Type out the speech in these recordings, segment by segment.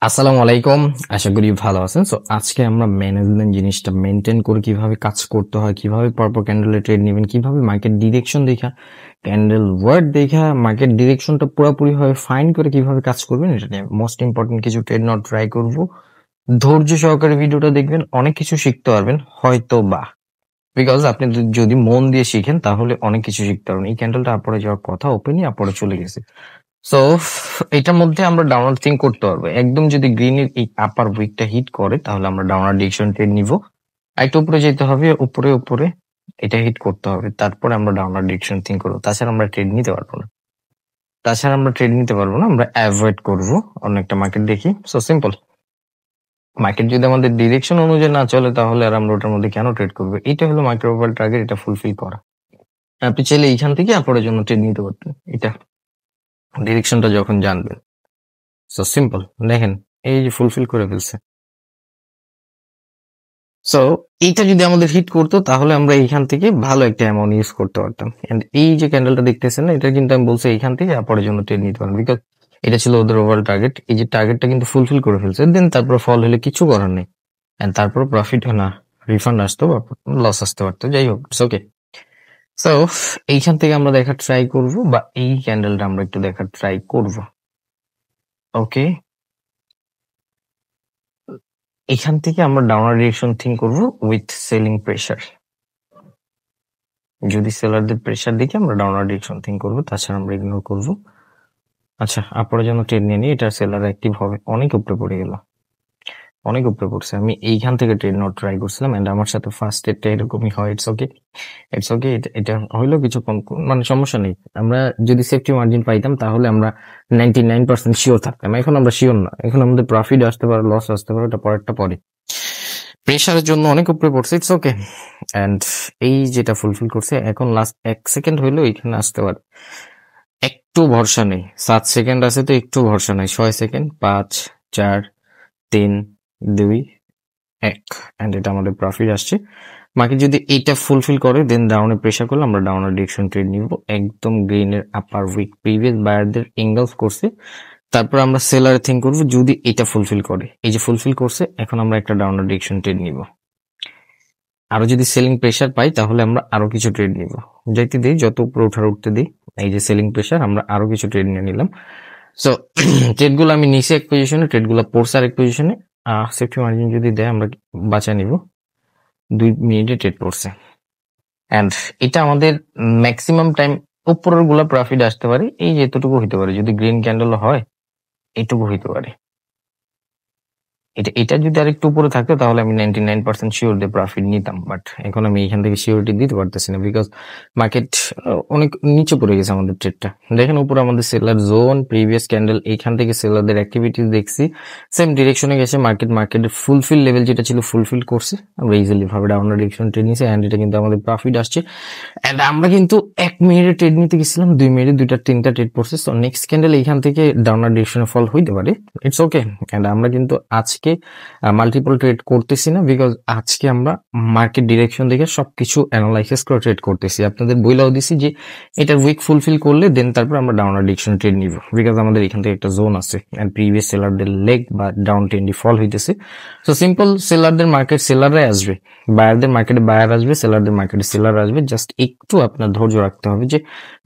আসসালামু আলাইকুম। আশা করি ভালো আছেন। সো আজকে আমরা ম্যানেজমেন্ট জিনিসটা মেনটেন করে কিভাবে কাজ করতে হয়, কিভাবে পরপর ক্যান্ডেলে ট্রেড নেবেন, কিভাবে মার্কেট ডিরেকশন দেখা, ক্যান্ডেল ওয়ার্ড দেখা মার্কেট ডিরেকশনটা পুরোপুরি ভাবে ফাইন করে কিভাবে কাজ করবেন এটা নিয়ে মোস্ট ইম্পর্টেন্ট কিছু ট্রেড নোট ট্রাই করব। ধৈর্য সহকারে ভিডিওটা দেখবেন, অনেক কিছু শিখতে পারবেন হয়তো বা, বিকজ আপনি যদি মন দিয়ে শিখেন তাহলে অনেক কিছু শিখতে পারবেন। এই ক্যান্ডেলটা আপরে যাওয়ার কথা, ওপেনই আপরে চলে গেছে। সো এটার মধ্যে আমরা ডাউনওয়ার্ড থিঙ্ক করতে পারবো। একদম যদি গ্রিনের এই আপার উইকটা হিট করে তাহলে আমরা ডাউনওয়ার্ড ডিরেকশন ট্রেড নিব। একটু উপরে যেতে হবে, উপরে উপরে এটা হিট করতে হবে, তারপরে আমরা ডাউনওয়ার্ড ডিরেকশন থিঙ্ক করবো। তাছাড়া আমরা ট্রেড নিতে পারবো না। আমরা অ্যাভয়েড করবো। অন্য একটা মার্কেট দেখি। সো সিম্পল, মার্কেট যদি আমাদের ডিরেকশন অনুযায়ী না চলে তাহলে আর আমরা ওটার মধ্যে কেন ট্রেড করবো? এটা হলো মার্কেট ওভার টার্গেট, এটা ফুলফিল করা। আপনি চাইলে এইখান থেকে আপনার জন্য ট্রেড নিতে পারতেন, এটা ডিরেকশনটা যখন জানবেন। সো সিম্পল, দেখেন এই যে ফুলফিল করে ফেলছে। সো এইটা যদি আমাদের হিট করতো তাহলে আমরা এইখান থেকে ভালো একটা অ্যামাউন্ট ইউজ করতে পারতাম। এন্ড এই যে ক্যান্ডেলটা দেখতেছেন না, এটা কিন্তু আমি বলছি এইখান থেকে পরের জন্য ট্রেড নিতে পারেন, বিকজ এটা ছিল ওদের ওভারঅল টার্গেট। এই যে টার্গেটটা কিন্তু ফুলফিল করে ফেলছে, দেন তারপর ফল হলে কিছু করার নেই। এন্ড তারপর প্রফিট না রিফান্ড আসতো বা লস আসতে পারতো, যাই হোক ইটস ওকে। সো এইখান থেকে আমরা দেখার ট্রাই করব, বা এই ক্যান্ডেলটা আমরা একটু দেখার ট্রাই করব। ওকে, এখান থেকে আমরা ডাউনার ডিরেকশন থিঙ্ক করব উইথ সেলিং প্রেসার। যদি সেলারদের প্রেসার দেখে আমরা ডাউনার ডিরেকশন থিঙ্ক করবো, তাছাড়া আমরা ইগনোর করবো। আচ্ছা, আপনারা যেন ট্রেড নিয়ে নিই, এটা সেলার অ্যাক্টিভ হবে। অনেক উপরে পড়ে গেল, অনেক উপরে পড়ছে। আমি এইখান থেকে ট্রেড নোট ট্রাই করছিলাম, এন্ড আমার সাথে ফার্স্ট ট্রেডটা এরকমই হয়। ইটস ওকে, ইটস ওকে। এটা হইলো কিছু কম, মানে সমস্যা নেই। আমরা যদি সেফটি মার্জিন পাইতাম তাহলে আমরা 99% শিওর থাকতাম। এখন আমরা শিওর না, এখন আমাদের প্রফিট আসতে পারে, লস আসতে পারে, এটা পরেরটা পরে। প্রেশারের জন্য অনেক উপরে পড়ছে, ইটস ওকে। এন্ড এই যেটা ফুলফিল করছে, এখন লাস্ট 1 সেকেন্ড হইলো এখানে আসতে পারে। একটু ভরসা নেই, 7 সেকেন্ড আছে তো একটু ভরসা নেই। 6 সেকেন্ড, 5, 4, 3, 2, 1, এন্ড এটা আমাদের প্রফিট আসছে। মার্কেট যদি এইটা ফুলফিল করে দেন ডাউনে প্রেসার করলে আমরা ডাউনের ডিরেকশন ট্রেড নিব। একদম গ্রিনের আপার উইক প্রিভিয়াস বায়ারদের এঙ্গেলস করছে, তারপর আমরা সেলার থিঙ্ক করবো যদি এটা ফুলফিল করে। এই যে ফুলফিল করছে, এখন আমরা একটা ডাউনার ডিরেকশন ট্রেড নিব। আরো যদি সেলিং প্রেসার পাই তাহলে আমরা আরো কিছু ট্রেড নিব। যাইতে দিই, যত উপরে উঠতে দিই। এই যে সেলিং প্রেসার, আমরা আরো কিছু ট্রেড নিয়ে নিলাম। সো ট্রেডগুলো আমি নিচে এক পজিশনে, ট্রেডগুলো পড়ছে আর এক পজিশনে। সেফটি মার্জিন যদি দেয় আমরা বাঁচায় নিব। 2 মিনিটে ট্রেড পড়ছে, এন্ড এটা আমাদের ম্যাক্সিমাম টাইম উপরের গুলা প্রফিট আসতে পারে। এই যে এতটুকু হইতে পারে, যদি গ্রিন ক্যান্ডেল হয় এটুকু হইতে পারে। এটা যদি আরেকটু উপরে থাকতো তাহলে আমি 99% শিওর দিয়ে প্রফিট নিতাম, বাট এখন আমি এখান থেকে শিওরিটি দিতে পারতেছি না, বিকজ মার্কেট অনেক নিচে পড়ে গেছে আমাদের ট্রেডটা। দেখেন উপরে আমাদের সেলার জোন, প্রিভিয়াস ক্যান্ডেল, এইখান থেকে সেলারদের অ্যাক্টিভিটিস দেখছি, সেম ডিরেকশনে গেছে। মার্কেটের ফুলফিল লেভেল যেটা ছিল ফুলফিল করছে, আমরা ইজিলি ভাবে ডাউনার ডিরেকশন ট্রেড নিয়েছি, এন্ড এটা কিন্তু আমাদের প্রফিট আসছে। এন্ড আমরা কিন্তু 1 মিনিটে ট্রেড নিতে গেছিলাম, 2 মিনিটে 2টা 3টা ট্রেড পড়ছে। সো নেক্সট ক্যান্ডেল এইখান থেকে ডাউনার ডিরেকশনে ফল হইতে পারে, ইটস ওকে। এন্ড আমরা কিন্তু আজকে মাল্টিপল ট্রেড করতেছি না, বিকজ আজকে আমরা মার্কেট ডিরেকশন দেখে সবকিছু অ্যানালাইসিস করে ট্রেড করতেছি। আপনাদের বইলাও দিছি যে এটা উইক ফুলফিল করলে দেন তারপর আমরা ডাউনার ডিরেকশন ট্রেড নিব, বিকজ আমাদের এখান থেকে একটা জোন আছে এন্ড প্রিভিয়াস সেলারদের লেগ বা ডাউন ট্রেন্ডি ফল হইতেছে। সো সিম্পল, সেলারদের মার্কেট সেলাররাই আসবে, বায়ারদের মার্কেটে বায়ার আসবে, সেলারদের মার্কেটে সেলার আসবে। জাস্ট একটু আপনার ধৈর্য রাখতে হবে যে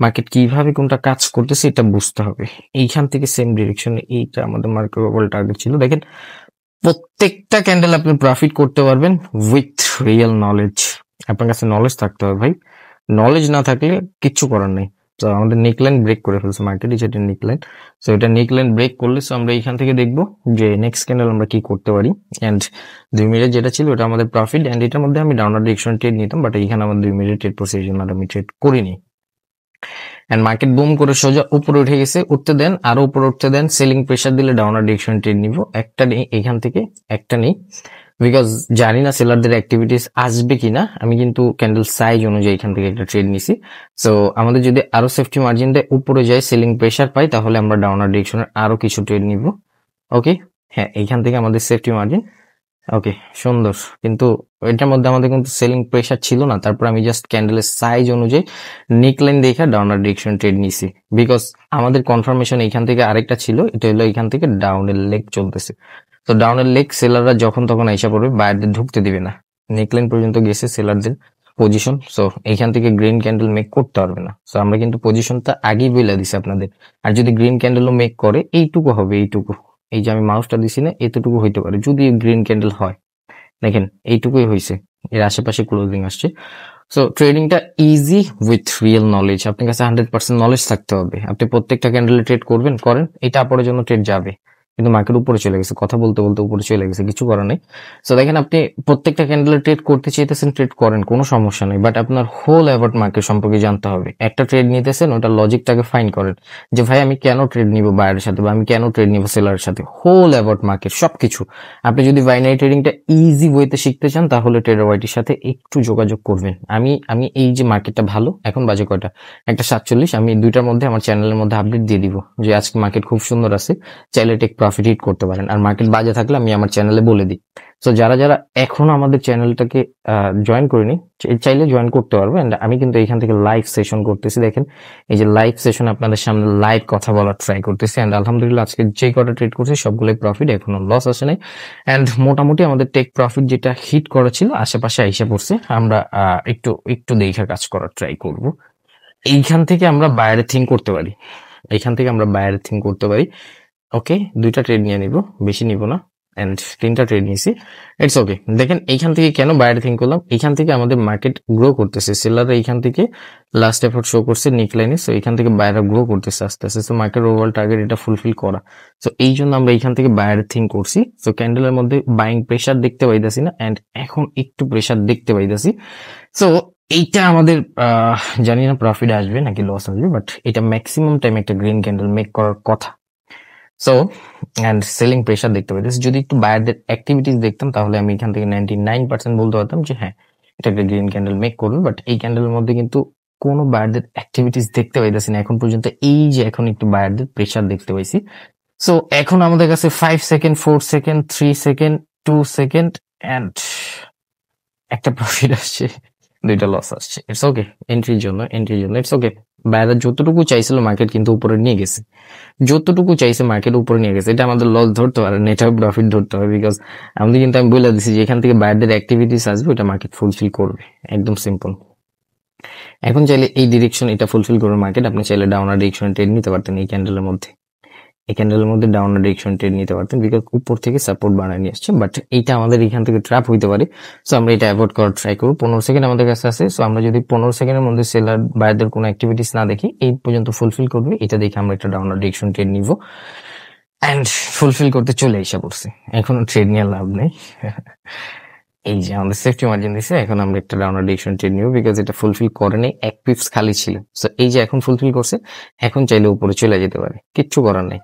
মার্কেট কিভাবে কোনটা কাজ করতেছে এটা বুঝতে হবে। এইখান থেকে সেম ডিরেকশনে এইটা আমাদের মার্কেট ওভারঅল টার্গেট ছিল। দেখেন প্রত্যেকটা ক্যান্ডেল আপনি প্রফিট করতে পারবেন উইথ রিয়েল নলেজ। আপনার কাছে নলেজ থাকতে হবে ভাই, নলেজ না থাকলে কিচ্ছু করার নেই। তো আমাদের নেকলাইন ব্রেক করে ফেলছে মার্কেট, যেটা নেকলাইন। সো এটা নেকলাইন ব্রেক করলে সো আমরা এইখান থেকে দেখবো যে নেক্সট ক্যান্ডেল আমরা কি করতে পারি। এন্ড 2 মিনিট যেটা ছিল ওটা আমাদের প্রফিট, এন্ড এটার মধ্যে আমি ডাউনার ডিরেকশন ট্রেড নিতাম, বাট এইখানে আমার 2 মিনিট ট্রেড পড়ছে, এই জন্য আমি ট্রেড করিনি। এন্ড মার্কেট বুম করে সোজা উপরে উঠে গেছে, উঠতে দেন, আরো উপরে উঠতে দেন। সেলিং প্রেসার দিলে ডাউনার ডিরেকশন ট্রেড নিব। একটা নেই এখান থেকে, একটা নেই, বিকজ জানি না সেলারদের অ্যাক্টিভিটিস আসবে কিনা। আমি কিন্তু ক্যান্ডেল সাইজ অনুযায়ী এখান থেকে একটা ট্রেড নিছি। সো আমাদের যদি আরো সেফটি মার্জিন দেয়, উপরে যায়, সেলিং প্রেসার পাই, তাহলে আমরা ডাউনার ডিরেকশনের আরো কিছু ট্রেড নিব। ওকে, হ্যাঁ এইখান থেকে আমাদের সেফটি মার্জিন ওকে, সুন্দর। কিন্তু এটার মধ্যে আমাদের কিন্তু সেলিং প্রেশার ছিল না, তারপর আমি জাস্ট ক্যান্ডেলের সাইজ অনুযায়ী নেকলাইন দেখে ডাউনার ডিরেকশন ট্রেড নিছি, বিকজ আমাদের কনফার্মেশন এইখান থেকে আরেকটা ছিল, এটা হলো এখান থেকে ডাউনের লেগ চলতেছে। তো ডাউনের লেগ সেলাররা যখন তখন আইসা পড়বে, বায়ারদের ঢুকতে দিবে না। নেকলাইন পর্যন্ত গেছে সেলারদের পজিশন, সো এইখান থেকে গ্রিন ক্যান্ডেল মেক করতে পারবে না। সো আমরা কিন্তু পজিশনটা আগেই বলে দিছি আপনাদের। আর যদি গ্রিন ক্যান্ডেলও মেক করে, এইটুকু হবে, এইটুকু, এই যে আমি মাউসটা দিছি না, এতটুকু হইতে পারে যদি গ্রিন ক্যান্ডেল হয়। দেখেন এইটুকুই হয়েছে, এর আশেপাশে ক্লোজিং আসছে। সো ট্রেডিংটা ইজি উইথ রিয়েল নলেজ। আপনার কাছে 100% নলেজ থাকতে হবে। আপনি প্রত্যেকটা ক্যান্ডেলে ট্রেড করবেন, করেন, এটা আপনার জন্য ট্রেড যাবে। কিন্তু মার্কেট উপরে চলে গেছে, কথা বলতে বলতে উপরে চলে গেছে, কিছু করার নেই। সো দেখেন, আপনি প্রত্যেকটা ক্যান্ডেলে ট্রেড করতে চাইতেছেন, ট্রেড করেন, কোনো সমস্যা নেই, বাট আপনার হোল অ্যাবাউট মার্কেট সম্পর্কে জানতে হবে। একটা ট্রেড নিতেছেন, ওটা লজিকটাকে ফাইন করেন, যে ভাই আমি কেন ট্রেড নিব বায়ারের সাথে, বা আমি কেন ট্রেড নিব সেলারের সাথে, হোল অ্যাবাউট মার্কেট সবকিছু। আপনি যদি বাইনারি ট্রেডিংটা ইজি ওয়েতে শিখতে চান, তাহলে ট্রেডার ওয়াইটির সাথে একটু যোগাযোগ করবেন। আমি আমি এই যে মার্কেটটা ভালো, এখন বাজে কয়টা, 1:47, আমি 2টার মধ্যে আমার চ্যানেলের মধ্যে আপডেট দিয়ে দিব যে আজকে মার্কেট খুব সুন্দর আছে, চাইলে টেক প্রফিট হিট করতে পারেন। আর মার্কেট বাজে থাকলে আমি আমার চ্যানেলে বলে দিই। সো যারা যারা এখনো আমাদের চ্যানেলটাকে জয়েন করিনি, চাইলে জয়েন করতে পারবে। And আমি কিন্তু এখান থেকে লাইভ সেশন করতেছি, দেখেন এই যে লাইভ সেশন, আপনাদের সামনে লাইভ কথা বলার ট্রাই করতেছি। অ্যান্ড আলহামদুলিল্লাহ আজকে যে কটা ট্রেড করছি সবগুলোই প্রফিট, এখনো লস আসে নাই। অ্যান্ড মোটামুটি আমাদের টেক প্রফিট যেটা হিট করা ছিল আশেপাশে আইসা পড়ছে। আমরা একটু একটু দেখে কাজ করার ট্রাই করব। এইখান থেকে আমরা বাইরে থিঙ্ক করতে পারি, এইখান থেকে আমরা বাইরে থিঙ্ক করতে পারি। ওকে, 2টা ট্রেড নিয়ে নিব, বেশি নিব না। অ্যান্ড 3টা ট্রেড নিয়েছি, ইটস ওকে। দেখেন এইখান থেকে কেন বাইরে থিঙ্ক করলাম, এইখান থেকে আমাদের মার্কেট গ্রো করতেছে, সেলাররা এইখান থেকে লাস্ট এফোর্ট শো করছে নিক লাইনে। সো এইখান থেকে বাইরে গ্রো করতেছে আস্তে আস্তে। সো মার্কেট ওভারঅল টার্গেট এটা ফুলফিল করা। সো এই জন্য আমরা এইখান থেকে বাইরে থিঙ্ক করছি। সো ক্যান্ডেলের মধ্যে বাইং প্রেশার দেখতে পাইতেছি না, অ্যান্ড এখন একটু প্রেশার দেখতে পাইতেছি। সো এইটা আমাদের জানি না প্রফিট আসবে নাকি লস আসবে, বাট এটা ম্যাক্সিমাম টাইম একটা গ্রিন ক্যান্ডেল মেক করার কথা। সো অ্যান্ড সেলিং প্রেশার দেখতে পাইতেছি। যদি একটু বায়ারদের অ্যাক্টিভিটিস দেখতাম, তাহলে আমি এখান থেকে 99% বলতে পারতাম যে হ্যাঁ, এটা একটা গ্রিন ক্যান্ডেল মেক করবে। বাট এই ক্যান্ডেলের মধ্যে কিন্তু কোনো বায়ারদের অ্যাক্টিভিটিস দেখতে পাইতেছি না এখন পর্যন্ত। এই যে এখন একটু বায়ারদের প্রেশার দেখতে পাইছি। সো এখন আমাদের কাছে 5 second, 4 second, 3 second, 2 second, and একটা প্রফিট আসছে, 2টা লস আসছে। ইটস ওকে, এন্ট্রির জন্য ইটস ওকে। বায়াররা যতটুকু চাইছিল মার্কেট কিন্তু উপরে নিয়ে গেছে, যতটুকু চাইছে মার্কেট উপরে নিয়ে গেছে। এটা আমাদের লস ধরতে পারে না, এটাও প্রফিট ধরতে হবে, বিকজ আমাদের কিন্তু আমি বলে দিচ্ছি যে এখান থেকে বায়ারদের অ্যাক্টিভিটিস আসবে, ওটা মার্কেট ফুলফিল করবে, একদম সিম্পল। এখন চাইলে এই ডিরেকশন এটা ফুলফিল করবে মার্কেট, আপনি চাইলে ডাউনার ডিরেকশন ট্রেড নিতে পারতেন এই ক্যান্ডেলের মধ্যে, এই ক্যান্ডেলের মধ্যে ডাউনার ডিরেকশন ট্রেড নিতে পারতেন, বিকজ উপর থেকে সাপোর্ট বানায় নিয়ে আসছে। বাট এইটা আমাদের এখান থেকে ট্র্যাপ হইতে পারে। সো আমরা এটা অ্যাভয়েড করার ট্রাই করবো। 15 সেকেন্ড আমাদের কাছে আছে। সো আমরা যদি 15 সেকেন্ডের মধ্যে সেলার বায়ারদের কোনো অ্যাক্টিভিটিস না দেখি, এই পর্যন্ত ফুলফিল করবে, এটা দেখে আমরা একটা ডাউনার ডিরেকশন ট্রেড নিব। অ্যান্ড ফুলফিল করতে চলে এসে পড়ছে, এখনো ট্রেড নিয়ে লাভ নেই। এই যে আমাদের সেফটি মার্জিন দিছে, এখন আমরা একটা ডাউনার ডিরেকশন ট্রেড নিব, বিকজ এটা ফুলফিল করে নেই, 1 পিপস খালি ছিল। সো এই যে এখন ফুলফিল করছে, এখন চাইলে উপরে চলে যেতে পারে, কিচ্ছু করার নেই,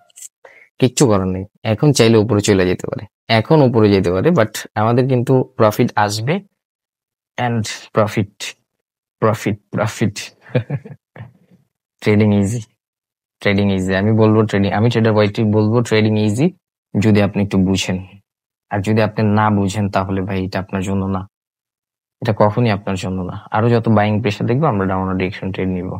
কিচ্ছু করার নেই। এখন চাইলে উপরে চলে যেতে পারে, এখন উপরে যেতে পারে, বাট আমাদের কিন্তু প্রফিট আসবে। And profit, profit, profit. Trading easy, trading easy. আমি বলবো ট্রেডিং, আমি ট্রেডার ওয়াইটি বলবো ট্রেডিং ইজি, যদি আপনি একটু বুঝেন। আর যদি আপনি না বুঝেন, তাহলে ভাই এটা আপনার জন্য না, এটা কখনই আপনার জন্য না। আরো যত বাইং প্রেশার দেখবো, আমরা ডাউনার ডিরেকশন ট্রেড নিব।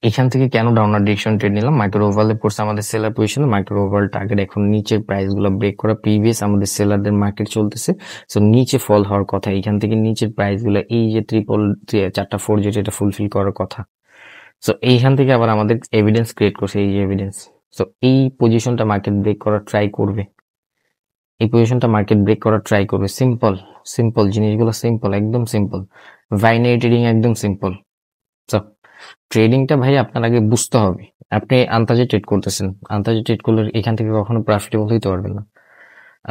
এখান থেকে কেন ডাউনার ডিরেকশন ট্রেড নিলাম, মাইক্রো ওভারলে পড়ছে আমাদের সেলার পজিশনে, মাইক্রো ওভারঅল টার্গেট এখন নিচের প্রাইস গুলো ব্রেক করা, প্রিভিয়াস আমাদের সেলারদের মার্কেট চলতেছে। সো নিচে ফল হওয়ার কথা, এখান থেকে নিচের প্রাইস গুলো এই যে 4 যেটা, এটা ফুলফিল করার কথা। সো এইখান থেকে আবার আমাদের এভিডেন্স ক্রিয়েট করছে, এই যে এভিডেন্স। সো এই পজিশনটা মার্কেট ব্রেক করার ট্রাই করবে, এই পজিশনটা মার্কেট ব্রেক করার ট্রাই করবে। সিম্পল, সিম্পল জিনিসগুলো, সিম্পল, একদম সিম্পল। বাইনারি ট্রেডিং একদম সিম্পল। সো ট্রেডিংটা ভাই আপনার আগে বুঝতে হবে। আপনি আন্তাজে ট্রেড করতেছেন, আন্তাজে ট্রেড করলে এখান থেকে কখনো প্রফিটেবল হইতে পারবেন না।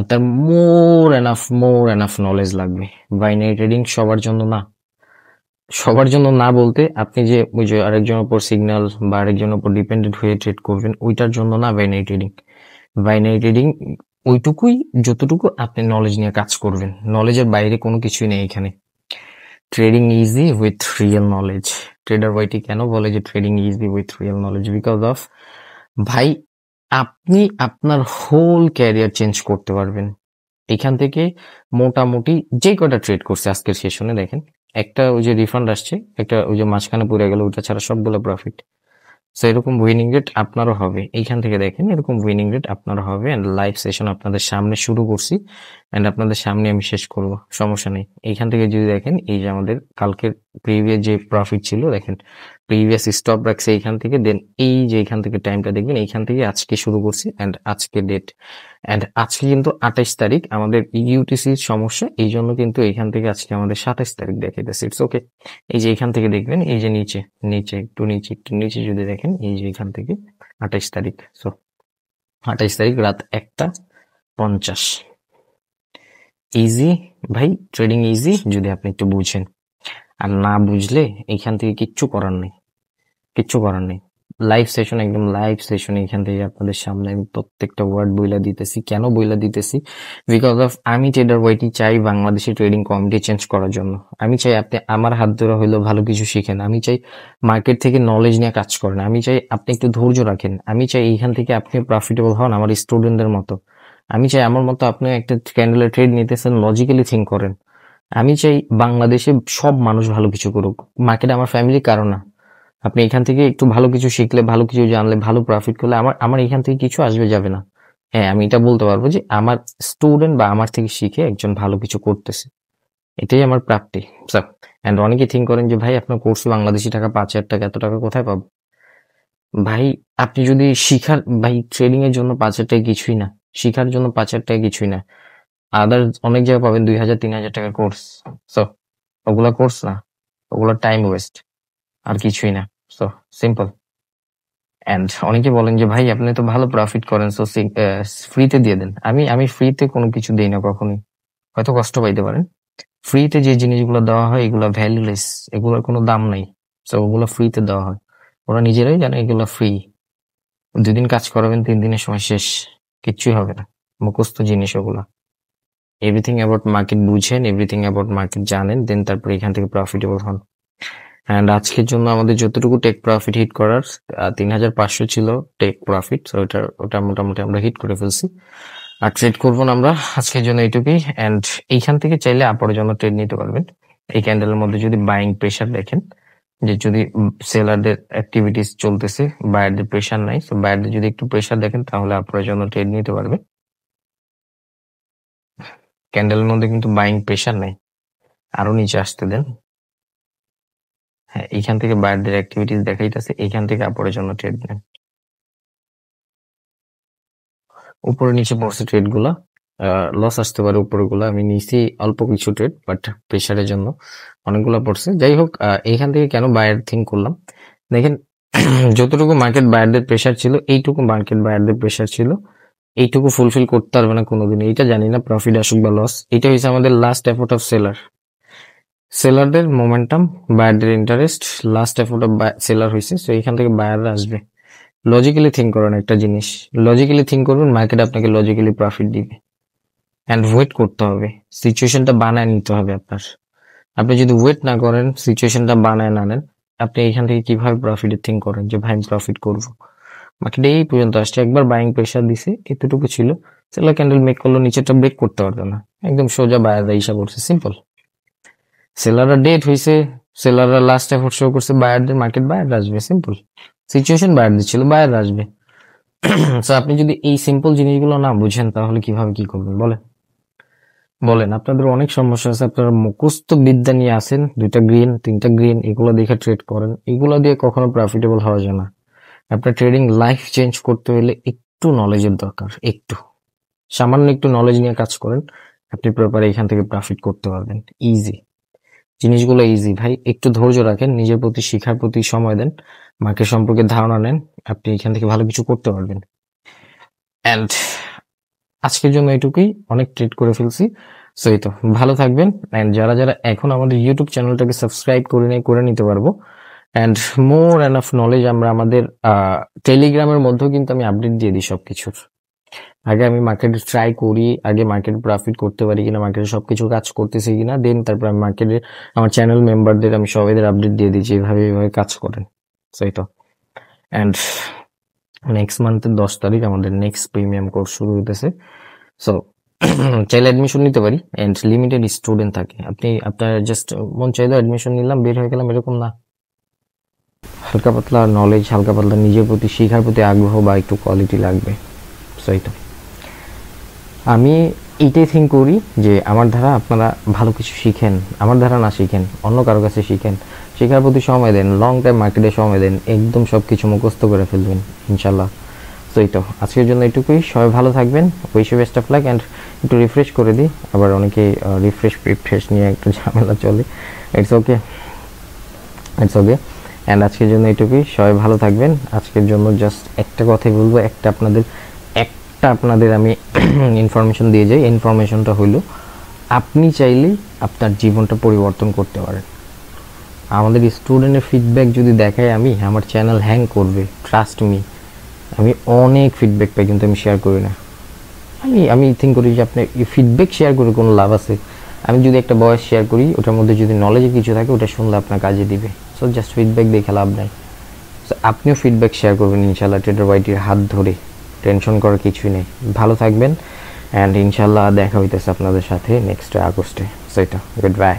আপনার মোর এনাফ নলেজ লাগবে। বাইনারি ট্রেডিং সবার জন্য না, সবার জন্য না বলতে আপনি যে ওই যে আরেকজনের উপর সিগন্যাল বা আরেকজনের উপর ডিপেন্ডেন্ট হয়ে ট্রেড করবেন, ওইটার জন্য না বাইনারি ট্রেডিং। বাইনারি ট্রেডিং ওইটুকুই যতটুকু আপনি নলেজ নিয়ে কাজ করবেন, নলেজের বাইরে কোনো কিছুই নেই এখানে। Trading easy with real knowledge. Trader YT কেন বলে যে trading easy with real knowledge, because of ভাই আপনি আপনার হোল ক্যারিয়ার চেঞ্জ করতে পারবেন এখান থেকে। মোটামুটি যে কটা ট্রেড করছে আজকের সেশনে দেখেন, একটা ওই যে রিফান্ড আসছে, একটা ওই যে মাঝখানে পড়ে গেল, ওটা ছাড়া সবগুলো প্রফিট। সো এরকম উইনিং রেট আপনারও হবে এইখান থেকে দেখেন, এরকম উইনিং রেট আপনারও হবে। অ্যান্ড লাইভ সেশন আপনাদের সামনে শুরু করছি, অ্যান্ড আপনাদের সামনে আমি শেষ করব, সমস্যা নেই। এইখান থেকে যদি দেখেন, এই যে আমাদের কালকের প্রিভিয়াস যে প্রফিট ছিল দেখেন, প্রিভিয়াস স্টপ রাখছে এইখান থেকে, দেন এই যে এখান থেকে টাইমটা দেখবেন, এইখান থেকে আজকে শুরু করছি অ্যান্ড আজকে ডেট। অ্যান্ড আজকে কিন্তু 28 তারিখ, আমাদের ইউটিসির সমস্যা, এই জন্য কিন্তু এইখান থেকে আজকে আমাদের 27 তারিখ দেখাইতেছে। It's okay. এই যে এখান থেকে দেখবেন, এই যে নিচে নিচে একটু নিচে যদি দেখেন, এই যে এখান থেকে 28 তারিখ। সো 28 তারিখ রাত 1:50। ইজি ভাই, ট্রেডিং ইজি যদি আপনি একটু বুঝেন। আর না বুঝলে এইখান থেকে কিচ্ছু করার নেই, কিচ্ছু করার নেই। লাইভ সেশন, একদম লাইভ সেশন, এখান থেকে আপনাদের সামনে আমি প্রত্যেকটা ওয়ার্ড বইলা দিতেছি। কেন বইলা দিতেছি? বিকজ অফ আমি ট্রেডার ওয়াইটি চাই বাংলাদেশে ট্রেডিং কমিউনিটি চেঞ্জ করার জন্য। আমি চাই আপনি আমার হাত ধরে হইলেও ভালো কিছু শিখেন। আমি চাই মার্কেট থেকে নলেজ নিয়ে কাজ করেন। আমি চাই আপনি একটু ধৈর্য রাখেন। আমি চাই এইখান থেকে আপনি প্রফিটেবল হন আমার স্টুডেন্টদের মতো। আমি চাই আমার মতো আপনি একটা ক্যান্ডেলের ট্রেড নিতেছেন, লজিক্যালি থিঙ্ক করেন। আমি চাই বাংলাদেশে সব মানুষ ভালো কিছু করুক, মার্কেটে আমার ফ্যামিলি কারো না। আপনি এখান থেকে একটু ভালো কিছু শিখলে, ভালো কিছু জানলে, ভালো প্রফিট করলে আমার আমার এখান থেকে কিছু আসবে যাবে না। হ্যাঁ, আমি এটা বলতে পারবো যে আমার স্টুডেন্ট বা আমার থেকে শিখে একজন ভালো কিছু করতেছে, এটাই আমার প্রাপ্তি। এন্ড অনেকে থিঙ্ক করেন যে ভাই আপনার কোর্সে বাংলাদেশি টাকা 5,000 টাকা, এত টাকা কোথায় পাবো? ভাই আপনি যদি শিখার, ভাই ট্রেডিং এর জন্য 5,000 টাকা কিছুই না, শিখার জন্য 5,000 টাকা কিছুই না। আদার অনেক জায়গায় পাবেন 2,000 3,000 টাকার কোর্স। সো ওগুলা কোর্স না, ওগুলা টাইম ওয়েস্ট, আর কিছুই না। So simple. এন্ড অনেকে বলেন যে ভাই আপনি তো ভালো প্রফিট করেন, সো ফ্রিতে দিয়ে দেন। আমি ফ্রিতে কোনো কিছু দেই না কখনোই, হয়তো কষ্ট পাইতে পারেন। ফ্রিতে যে জিনিসগুলো দেওয়া হয় এগুলো ভ্যালুলেস, এগুলোর কোনো দাম নাই। সো ওগুলো ফ্রিতে দেওয়া হয়, ওরা নিজেরাই জানে এগুলো ফ্রি। 2 দিন কাজ করাবেন, 3 দিনের সময় শেষ, কিচ্ছুই হবে না। মুখস্থ জিনিস ওগুলা। এভরিথিং অ্যাবাউট মার্কেট বুঝেন, এভরিথিং অ্যাবাউট মার্কেট জানেন, দেন তারপরে এখান থেকে প্রফিটেবল হন। অ্যান্ড আজকের জন্য আমাদের যতটুকু টেক প্রফিট হিট করার 3,500 ছিল টেক প্রফিট, সো ওটা মোটামুটি আমরা হিট করে ফেলছি। আর ট্রেড করবো না আমরা আজকের জন্য এইটুকুই। অ্যান্ড এইখান থেকে চাইলে আপরের জন্য ট্রেড নিতে পারবেন। এই ক্যান্ডেলের মধ্যে যদি বাইং প্রেশার দেখেন, যে যদি সেলারদের অ্যাক্টিভিটিস চলতেছে, বায়ারদের প্রেশার নাই, তো বায়ারদের যদি একটু প্রেশার দেখেন তাহলে আপরের জন্য ট্রেড নিতে পারবে। ক্যান্ডেলের মধ্যে কিন্তু বাইং প্রেশার নাই, আরো নিচে আসতে দেন। হ্যাঁ, এইখান থেকে বায়ারদের অ্যাক্টিভিটিস দেখাইতেছে, এইখান থেকে আপরের জন্য ট্রেড নেন। উপরে নিচে পড়ছে ট্রেড গুলা, লস আসতে পারে উপরে গুলা। আমি নিচে অল্প কিছু ট্রেড, বাট প্রেশারের জন্য অনেকগুলো পড়ছে। যাই হোক, এইখান থেকে কেন বায়ার থিঙ্ক করলাম দেখেন, যতটুকু মার্কেট বায়ারদের প্রেশার ছিল, এইটুকু মার্কেট বায়ারদের প্রেশার ছিল, এইটুকু ফুলফিল করতে পারবে না কোনোদিন। এইটা জানি না প্রফিট আসুক বা লস, এটা হচ্ছে আমাদের লাস্ট এফোর্ট অফ সেলার। সেলারদের মোমেন্টাম, বায়ারদের interest, last effort of seller হয়েছে, তো এইখান থেকে বায়াররা আসবে। লজিক্যালি থিঙ্ক করেন একটা জিনিস, লজিক্যালি থিঙ্ক করবেন, মার্কেট আপনাকে লজিক্যালি প্রফিট দিবে। অ্যান্ড ওয়েট করতে হবে, সিচুয়েশনটা বানায় নিতে হবে আপনার। আপনি যদি ওয়েট না করেন, সিচুয়েশনটা বানায় না নেন, আপনি এখান থেকে কিভাবে প্রফিটের থিঙ্ক করেন যে ভাই আমি প্রফিট করবো? মার্কেট এই পর্যন্ত আসছে, একবার বাইং প্রেশার দিছে, এতটুকু ছিল, সেলার ক্যান্ডেল মেক করলো, নিচেরটা ব্রেক করতে পারতো না, একদম সোজা বায়াররা হিসাব করছে, সিম্পল। সেলাররা ডেট হয়েছে, সেলাররা লাস্ট এফোর্ট শো করছে, বায়ারদের মার্কেট বায়াররা আসবে, সিম্পল। সিচুয়েশন বায়ারদের ছিল, বায়াররা আসবে। তো আপনি যদি এই সিম্পল জিনিসগুলো না বুঝেন তাহলে কিভাবে কি করবেন বলেন? বলেন, আপনাদের অনেক সমস্যা আছে, আপনারা মুখস্থ বিদ্যা নিয়ে আসেন, 2টা গ্রিন 3টা গ্রিন, এগুলো দেখে ট্রেড করেন, এগুলো দিয়ে কখনো প্রফিটেবল হওয়া যায় না। আপনার ট্রেডিং লাইফ চেঞ্জ করতে হলে একটু নলেজের দরকার, একটু সামান্য একটু নলেজ নিয়ে কাজ করেন, আপনি প্রপারে এখান থেকে প্রফিট করতে পারবেন। ইজি জিনিসগুলো, ইজি ভাই। একটু ধৈর্য রাখেন, নিজের প্রতি শিখার প্রতি সময় দেন, মার্কেট সম্পর্কে ধারণা নেন, আপনি এখান থেকে ভালো কিছু করতে পারবেন। অ্যান্ড আজকের জন্য এটুকুই, অনেক ট্রেড করে ফেলছি। সো এই তো, ভালো থাকবেন। অ্যান্ড যারা যারা এখন আমাদের ইউটিউব চ্যানেলটাকে সাবস্ক্রাইব করে নেই, করে নিতে পারবো। অ্যান্ড মোর এনাফ নলেজ আমরা আমাদের টেলিগ্রামের মধ্যেও কিন্তু আমি আপডেট দিয়ে দিই সবকিছুর। আগে আমি মার্কেটে ট্রাই করি, আগে মার্কেট প্রফিট করতে পারি কিনা, মার্কেটে সবকিছু কাজ করতেছি কিনা, দেন তারপর আমি মার্কেটে আমার চ্যানেল মেম্বারদের আমি সবাইদের আপডেট দিয়ে দিচ্ছি, এভাবে কাজ করেন। সো এই তো। অ্যান্ড নেক্সট মান্থের 10 তারিখ আমাদের নেক্সট প্রিমিয়াম কোর্স শুরু হইতেছে। সো চাইলে অ্যাডমিশন নিতে পারি, এন্ড লিমিটেড স্টুডেন্ট থাকে। আপনার জাস্ট মন চাইলে অ্যাডমিশন নিলাম, বের হয়ে গেলাম, এরকম না। হালকা পাতলা নলেজ, হালকা পাতলা নিজের প্রতি শেখার প্রতি আগ্রহ বা একটু কোয়ালিটি লাগবে। সো এই তো আমি এইটাই থিঙ্ক করি যে আমার দ্বারা আপনারা ভালো কিছু শিখেন, আমার দ্বারা না শিখেন, অন্য কারো কাছে শিখেন, শেখার প্রতি সময় দেন, লং টাইম মার্কেটে সময় দেন, একদম সব কিছু মুখস্থ করে ফেলবেন ইনশাল্লাহ। সো এই তো আজকের জন্য এটুকুই। সবাই ভালো থাকবেন, wish you best of luck. And একটু রিফ্রেশ করে দিই, আবার অনেকে রিফ্রেশ নিয়ে একটু ঝামেলা চলে। It's okay, it's okay. And আজকের জন্য এটুকুই, সবাই ভালো থাকবেন। আজকের জন্য জাস্ট একটা কথাই বলবো, আপনাদের আমি ইনফরমেশন দিয়ে যাই। ইনফরমেশনটা হলো, আপনি চাইলেই আপনার জীবনটা পরিবর্তন করতে পারেন। আমাদের স্টুডেন্টের ফিডব্যাক যদি দেখাই আমি, আমার চ্যানেল হ্যাং করবে, ট্রাস্ট মি। আমি অনেক ফিডব্যাক পাই, কিন্তু আমি শেয়ার করি না। আমি থিঙ্ক করি যে আপনার এই ফিডব্যাক শেয়ার করে কোনো লাভ আছে? আমি যদি একটা ভয়েস শেয়ার করি, ওটার মধ্যে যদি নলেজের কিছু থাকে, ওটা শুনলে আপনার কাজে দিবে। সো জাস্ট ফিডব্যাক দেখে লাভ নাই। সো আপনিও ফিডব্যাক শেয়ার করবেন ইনশাল্লাহ, ট্রেডার ওয়াইটির হাত ধরে। টেনশন করার কিছুই নেই, ভালো থাকবেন। অ্যান্ড ইনশাল্লাহ দেখা হইতেছে আপনাদের সাথে নেক্সট আগস্টে। সো এটা গুড বাই।